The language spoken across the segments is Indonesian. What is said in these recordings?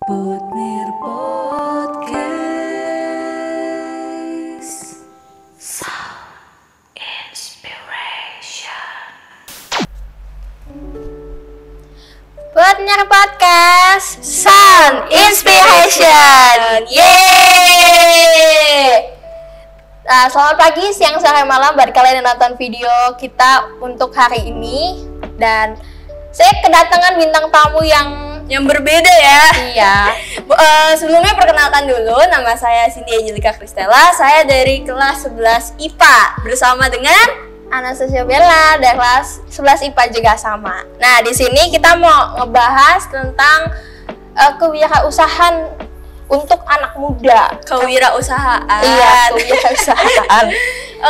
Butmir Podcast Sound Inspiration. Butmir Podcast Sound Inspiration. Yeay. Nah, selamat pagi, siang, sore, malam bagi kalian yang nonton video kita untuk hari ini. Dan saya kedatangan bintang tamu yang berbeda ya. Iya. Sebelumnya perkenalkan dulu, nama saya Cindy Angelika Kristella. Saya dari kelas 11 IPA bersama dengan Anastasia Bella dari kelas 11 IPA juga sama. Nah, di sini kita mau ngebahas tentang kewirausahaan untuk anak muda. Kewirausahaan. Iya, kewirausahaan.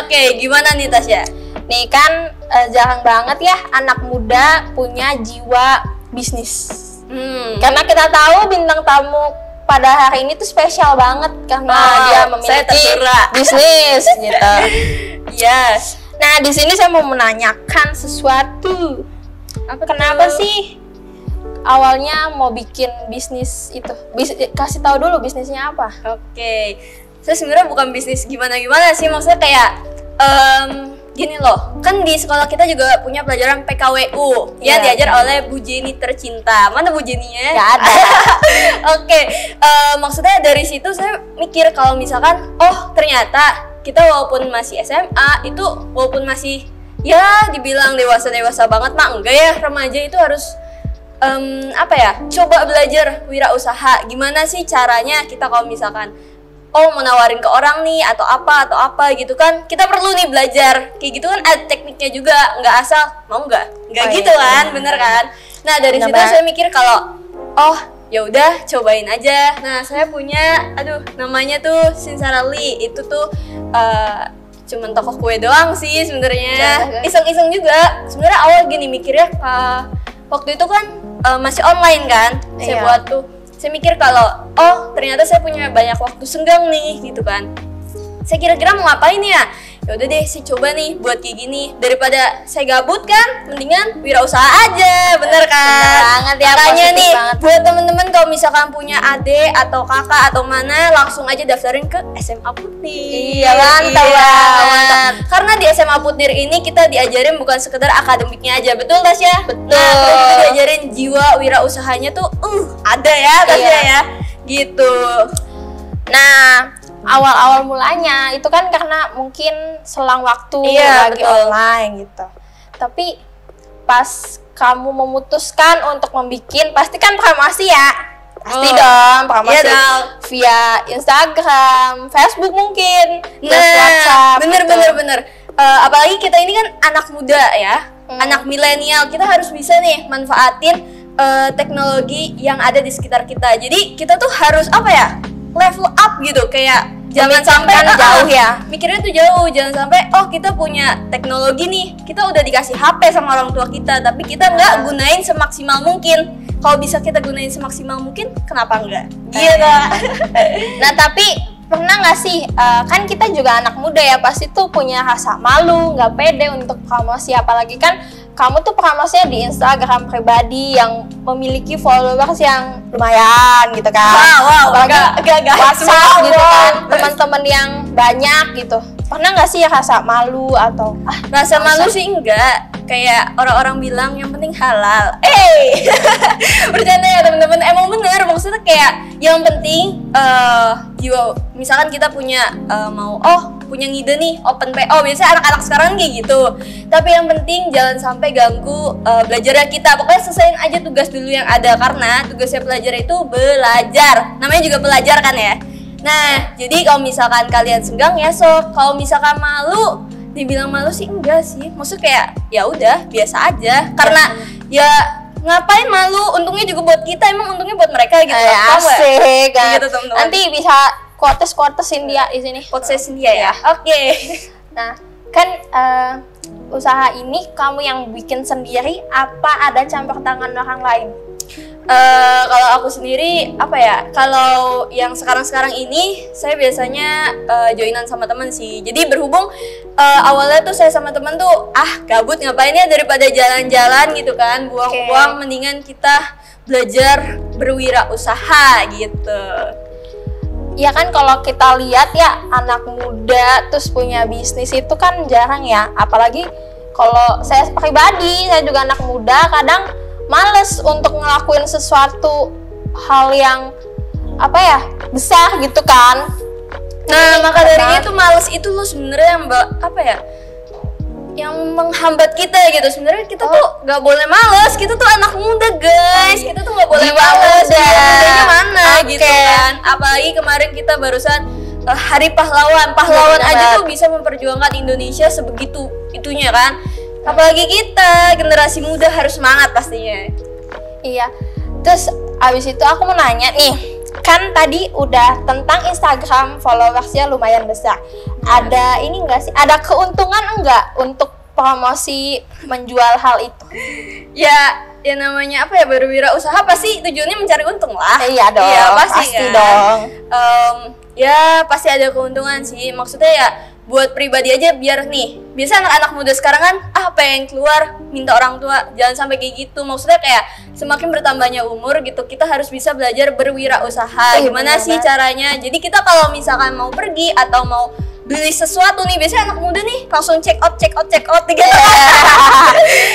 Oke, gimana nih Tasya? Nih kan jarang banget ya anak muda punya jiwa bisnis. Karena kita tahu bintang tamu pada hari ini tuh spesial banget karena dia memiliki bisnis gitu. Yes. Nah, di sini saya mau menanyakan sesuatu. Kenapa sih awalnya mau bikin bisnis itu? Kasih tahu dulu bisnisnya apa? Oke. Saya sebenarnya bukan bisnis gimana-gimana sih, maksudnya kayak gini loh, kan di sekolah kita juga punya pelajaran PKWU yang diajar oleh Bu Jenny tercinta. Mana Bu Jenny-nya? Gak ada. Oke, maksudnya dari situ saya mikir kalau misalkan, oh ternyata kita walaupun masih SMA, itu walaupun masih ya dibilang dewasa-dewasa banget mah enggak ya, remaja itu harus coba belajar wirausaha. Gimana sih caranya kita kalau misalkan mau nawarin ke orang nih atau apa gitu kan, kita perlu nih belajar kayak gitu kan, ada tekniknya juga, nggak asal mau nggak gitu kan, bener kan. Nah dari situ saya mikir kalau ya udah cobain aja. Nah saya punya namanya tuh Sinsarali, itu tuh cuman toko kue doang sih sebenarnya, iseng-iseng juga sebenarnya. Awal gini mikirnya waktu itu kan masih online kan, saya buat tuh. Saya mikir kalau, ternyata saya punya banyak waktu senggang nih, gitu kan. Saya kira-kira mau ngapain ya? Ya udah deh, saya coba nih buat kayak gini. Daripada saya gabut kan, mendingan wirausaha aja, bener kan? Bener banget ya, makanya nih, banget. buat temen-temen kalau misalkan punya adik atau kakak atau mana, langsung aja daftarin ke SMA Putnir. Iya, mantap banget. Karena di SMA Putnir ini kita diajarin bukan sekedar akademiknya aja, betul Tasya? Betul. Nah, terus juga diajarin jiwa wirausahanya tuh ada ya Tasya ya, gitu. Nah, awal-awal mulanya itu kan karena mungkin selang waktu lagi online gitu. Tapi pas kamu memutuskan untuk membuat, pasti kan promosi ya. Pasti dong, promosi via Instagram, Facebook mungkin, WhatsApp. Bener. Apalagi kita ini kan anak muda ya, anak milenial, kita harus bisa nih manfaatin teknologi yang ada di sekitar kita. Jadi kita tuh harus level up gitu, kayak jangan sampai jauh ya. Mikirnya tuh jauh, jangan sampai kita punya teknologi nih, kita udah dikasih HP sama orang tua kita, tapi kita nggak gunain semaksimal mungkin. Kalau bisa kita gunain semaksimal mungkin, kenapa enggak? Gitu. Nah, tapi pernah nggak sih, kan kita juga anak muda ya, pasti tuh punya rasa malu, nggak pede untuk promosi, apalagi kan kamu tuh promosinya di Instagram pribadi yang memiliki followers yang lumayan gitu kan. Wow, gak WhatsApp gitu kan, teman-teman yang banyak gitu. Pernah nggak sih rasa malu atau rasa malu sih enggak, kayak orang-orang bilang yang penting halal. Bercanda ya teman-teman, emang bener, maksudnya kayak yang penting jiwa. Misalkan kita punya punya ngide nih open PO, biasanya anak-anak sekarang kayak gitu. Tapi yang penting jangan sampai ganggu belajarnya kita. Pokoknya selesaiin aja tugas dulu yang ada, karena tugasnya pelajar itu belajar. Namanya juga pelajar kan ya. Nah, jadi kalau misalkan kalian senggang ya kalau misalkan malu, dibilang malu sih enggak sih. Maksudnya kayak ya udah biasa aja. Karena ya ngapain malu? Untungnya juga buat kita, emang untungnya buat mereka gitu. Asik kan. Gitu, teman-teman. Nanti bisa quotes India di sini. Quotes India ya. Oke. Nah, kan usaha ini kamu yang bikin sendiri, apa ada campur tangan orang lain? Kalau aku sendiri kalau yang sekarang ini saya biasanya joinan sama teman sih. Jadi berhubung awalnya tuh saya sama teman tuh gabut ngapain ya, daripada jalan-jalan gitu kan, buang-buang, mendingan kita belajar berwirausaha gitu. Ya kan kalau kita lihat ya anak muda terus punya bisnis itu kan jarang ya. Apalagi kalau saya pribadi, saya juga anak muda, kadang males untuk ngelakuin sesuatu hal yang apa ya besar gitu kan. Nah, maka dari itu males itu lo sebenarnya yang apa ya? Yang menghambat kita gitu. Sebenarnya kita tuh nggak boleh males. Kita tuh anak muda, guys. Kita tuh nggak boleh Jiwa males. muda. Jiwa mudanya mana Oke. gitu kan? Apalagi kemarin kita barusan Hari Pahlawan. Pahlawan Bener aja banget. tuh bisa memperjuangkan Indonesia sebegitu itunya kan. Apalagi kita generasi muda harus semangat pastinya. Iya. Terus abis itu aku mau nanya nih, kan tadi udah tentang Instagram followersnya lumayan besar. Ada ini enggak sih? Ada keuntungan enggak untuk promosi menjual hal itu? Ya namanya apa ya, berwirausaha pasti tujuannya mencari untung lah. Iya dong. Iya pasti kan? dong. Ya pasti ada keuntungan sih. Maksudnya ya buat pribadi aja, biar nih, biasa anak-anak muda sekarang kan pengen keluar minta orang tua, jangan sampai kayak gitu. Maksudnya kayak semakin bertambahnya umur gitu, kita harus bisa belajar berwirausaha. Gimana bener sih banget. caranya? Jadi kita kalau misalkan mau pergi atau mau beli sesuatu nih, biasanya anak muda nih langsung check out gitu.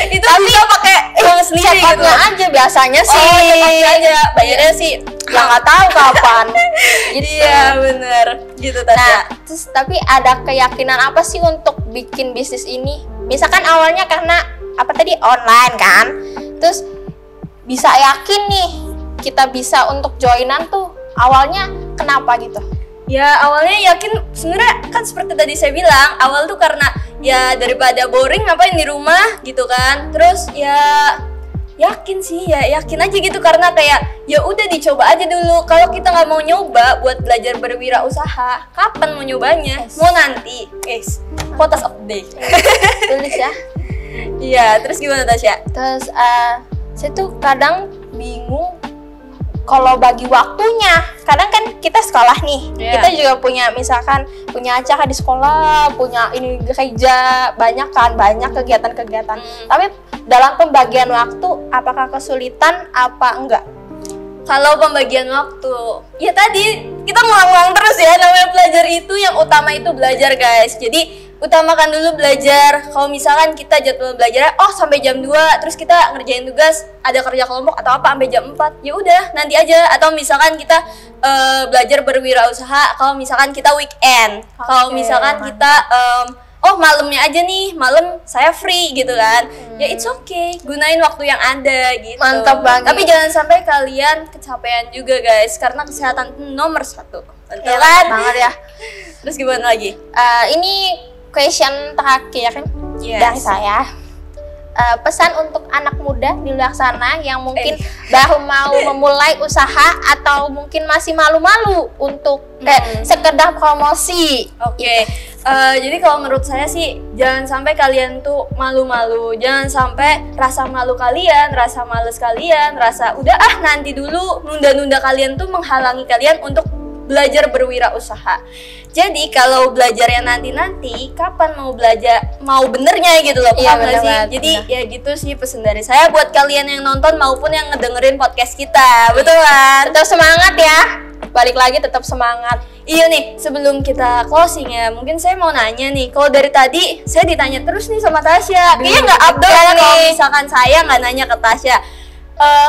Itu bisa pakai uang sendiri gitu. Check-outnya aja biasanya sih. Check outnya aja, bayarnya sih Ya nggak tahu kapan. iya bener gitu Tasya. Nah, terus tapi ada keyakinan apa sih untuk bikin bisnis ini? Misalkan awalnya karena apa tadi online kan, terus bisa yakin nih kita bisa untuk joinan tuh awalnya kenapa gitu? Ya awalnya yakin, sebenarnya kan seperti tadi saya bilang, awal tuh karena ya daripada boring ngapain di rumah gitu kan. Terus ya yakin sih, ya yakin aja gitu, karena kayak ya udah dicoba aja dulu. Kalau kita nggak mau nyoba buat belajar berwirausaha, kapan mau nyobanya? Mau nanti, guys. Quotas of the day. Tulis ya. Iya, terus gimana Tasya? Terus saya tuh kadang bingung kalau bagi waktunya. Kadang kan kita sekolah nih, Iya. kita juga punya misalkan punya acara di sekolah, punya ini gereja, banyak kegiatan-kegiatan. Tapi dalam pembagian waktu, apakah kesulitan apa enggak? Kalau pembagian waktu, ya tadi kita ngulang-ngulang terus ya, namanya belajar itu yang utama itu belajar guys. Jadi utamakan dulu belajar. Kalau misalkan kita jadwal belajarnya sampai jam 2, terus kita ngerjain tugas, ada kerja kelompok atau apa sampai jam 4, ya udah nanti aja. Atau misalkan kita belajar berwirausaha kalau misalkan kita weekend. Kalau misalkan kita malamnya aja nih, malam saya free gitu kan. Ya it's okay, gunain waktu yang ada gitu. Mantap banget. Tapi jangan sampai kalian kecapean juga guys, karena kesehatan itu nomor 1. Betul Ya, kan? banget ya. Terus gimana lagi? Ini question terakhir Yes. dari saya. Pesan untuk anak muda di luar sana yang mungkin baru mau memulai usaha atau mungkin masih malu-malu untuk kayak sekedar promosi. Oke. Jadi kalau menurut saya sih, jangan sampai kalian tuh malu-malu, jangan sampai rasa malu kalian, rasa males kalian, rasa udah nanti dulu, nunda-nunda kalian tuh menghalangi kalian untuk belajar berwirausaha. Jadi kalau belajarnya nanti-nanti, kapan mau belajar, mau benernya gitu loh, Iya, paham nggak bener sih? banget, Jadi ya gitu sih pesan dari saya buat kalian yang nonton maupun yang ngedengerin podcast kita, betul kan? Tetap semangat ya. Balik lagi tetap semangat. Iya nih, sebelum kita closing ya, mungkin saya mau nanya nih, kalau dari tadi saya ditanya terus nih sama Tasya, kayaknya nggak update ya kalau misalkan saya nggak nanya ke Tasya.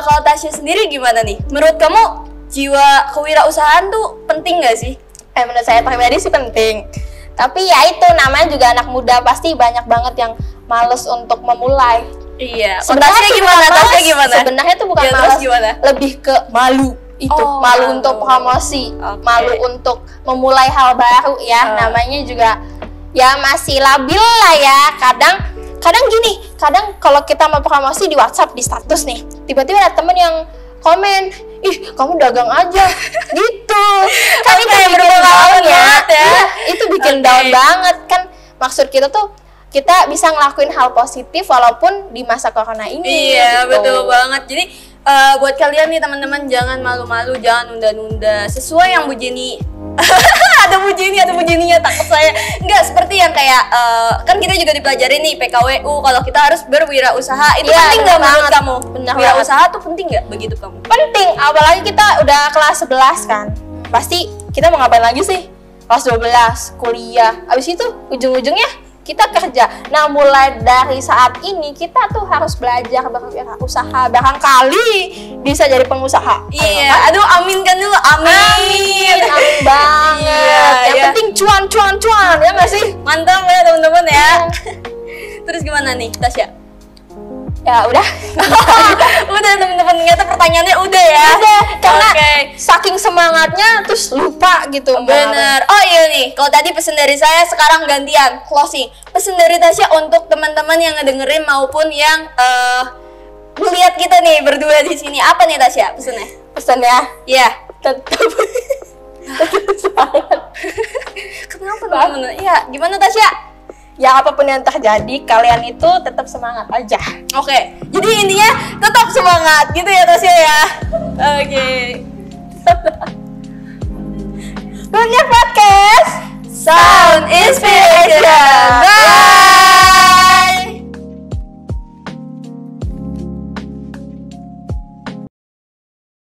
Kalau Tasya sendiri gimana nih? Menurut kamu jiwa kewirausahaan tuh penting nggak sih? Menurut saya pribadi sih penting. Tapi ya itu namanya juga anak muda, pasti banyak banget yang males untuk memulai. Iya. Sebenarnya Tasya tuh gimana? bukan Tasya males. gimana? Sebenarnya itu bukan Ya, terus malas, gimana? lebih ke malu. Itu Oh, malu malu. untuk promosi, Oke. malu untuk memulai hal baru ya. Namanya juga ya masih labil lah ya. Kadang gini, kadang kalau kita mau promosi di WhatsApp, di status nih, tiba-tiba ada temen yang komen, ih kamu dagang aja gitu. Kan itu bikin down ya. Iya, itu bikin down banget kan. Maksud kita tuh kita bisa ngelakuin hal positif walaupun di masa corona ini. Iya, gitu. betul banget. Jadi buat kalian nih teman-teman, jangan malu-malu, jangan nunda-nunda. Sesuai yang Bu Jenny Ada puji ininya takut saya. Enggak seperti yang kayak kan kita juga dipelajari nih PKWU kalau kita harus berwirausaha. Itu Iya, penting nggak bener menurut banget. kamu? Bener Wirausaha tuh penting nggak begitu kamu? Penting, apalagi kita udah kelas 11 kan. Pasti kita mau ngapain lagi sih? Kelas 12, kuliah. Abis itu ujung-ujungnya kita kerja. Nah, mulai dari saat ini kita tuh harus belajar berwirausaha. Barangkali bisa jadi pengusaha. Iya, aduh aminkan dulu, amin. Amin banget. Iya, Yang iya. penting cuan, ya nggak sih? Mantap ya teman-teman ya. Terus gimana nih Tasya? Ya udah. Udah teman-teman, ternyata pertanyaannya udah ya. Udah, karena Oke. saking semangatnya terus lupa gitu. Bener. Oh iya nih, kalau tadi pesan dari saya, sekarang gantian closing. Pesan dari Tasya untuk teman-teman yang ngedengerin maupun yang melihat kita nih berdua di sini. Apa nih Tasya pesannya? Pesannya Iya. tetap semangat. Kenapa teman-teman? Iya, gimana Tasya? Ya apapun yang terjadi, kalian itu tetap semangat aja. Oke, jadi intinya tetap semangat gitu ya Tasya ya. Oke. Banyak podcast Sound Inspiration.